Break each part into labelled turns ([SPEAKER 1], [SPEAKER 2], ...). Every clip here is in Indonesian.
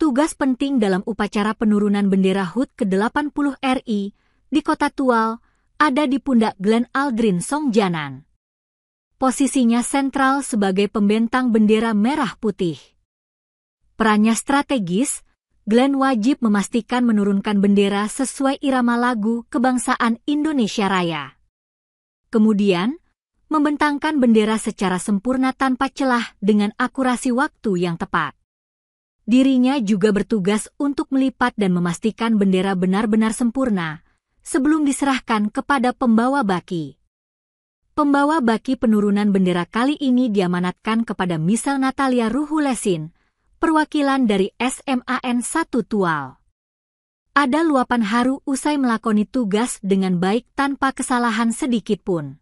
[SPEAKER 1] bertugas penting dalam upacara penurunan bendera HUT ke-80 RI di Kota Tual, ada di pundak Glenn Aldrin Songjanan. Posisinya sentral sebagai pembentang bendera merah putih. Perannya strategis, Glenn wajib memastikan menurunkan bendera sesuai irama lagu kebangsaan Indonesia Raya. Kemudian, membentangkan bendera secara sempurna tanpa celah dengan akurasi waktu yang tepat. Dirinya juga bertugas untuk melipat dan memastikan bendera benar-benar sempurna sebelum diserahkan kepada pembawa baki. Pembawa baki penurunan bendera kali ini diamanatkan kepada Misel Natalia Ruhulesin, perwakilan dari SMAN 1 Tual. Ada luapan haru usai melakoni tugas dengan baik tanpa kesalahan sedikit pun.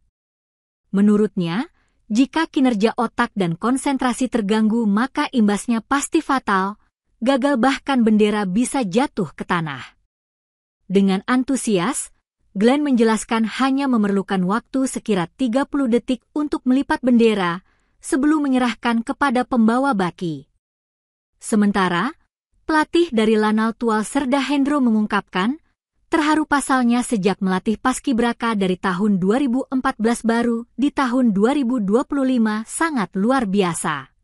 [SPEAKER 1] Menurutnya, jika kinerja otak dan konsentrasi terganggu maka imbasnya pasti fatal, gagal bahkan bendera bisa jatuh ke tanah. Dengan antusias, Glenn menjelaskan hanya memerlukan waktu sekira 30 detik untuk melipat bendera sebelum menyerahkan kepada pembawa baki. Sementara, pelatih dari Lanal Tual Serda Hendro mengungkapkan, terharu pasalnya sejak melatih paskibraka dari tahun 2014 baru di tahun 2025 sangat luar biasa.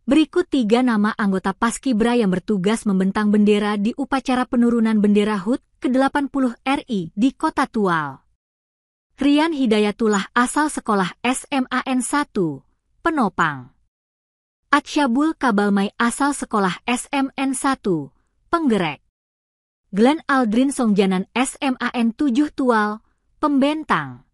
[SPEAKER 1] Berikut 3 nama anggota paskibra yang bertugas membentang bendera di upacara penurunan bendera HUT ke-80 RI di Kota Tual. Rian Hidayatullah asal sekolah SMAN 1, Penopang. Atsyabul Kabalmai asal sekolah SMN 1, Penggerek. Glenn Aldrin Songjanan SMAN 7 Tual, Pembentang.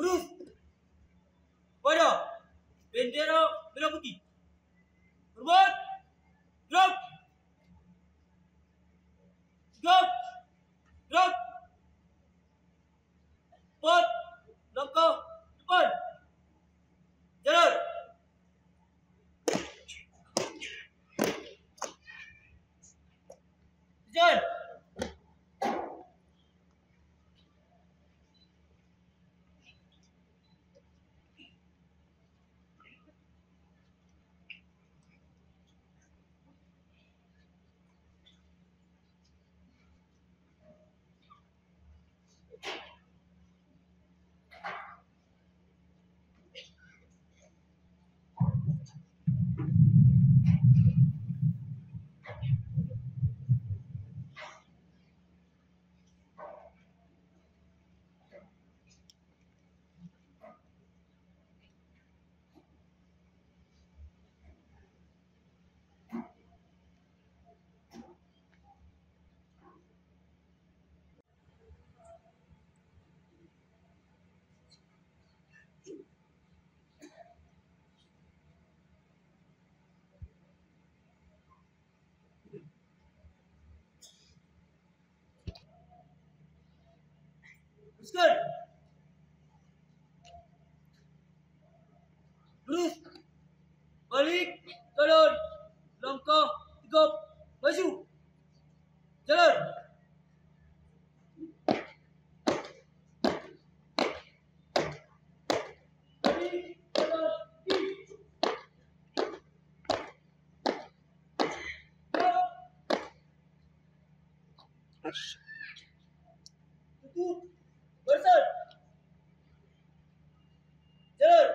[SPEAKER 2] Lurus pada bendera merah putih. Hormat, gerak, gerak, gerak. 4 langkah depan. Jalan. Jalan. Teruskan. Lurus. Balik. Kanan. Langkah. Tegap. Maju. Jalan. Balik. Kanan. Kiri. Tutup. Barisan. Jalan.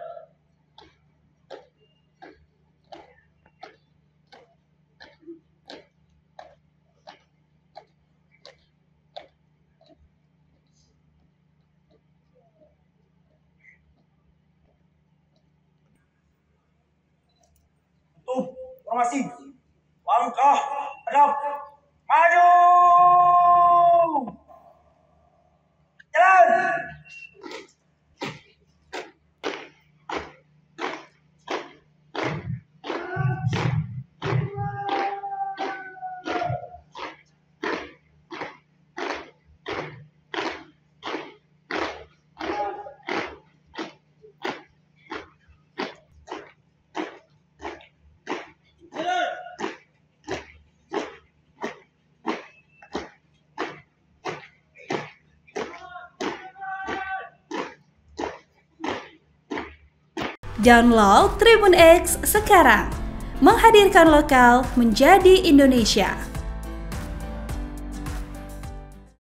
[SPEAKER 3] Formasi. Langkah hadap. Maju. Jalan.
[SPEAKER 4] Download Tribun X sekarang, menghadirkan lokal menjadi Indonesia.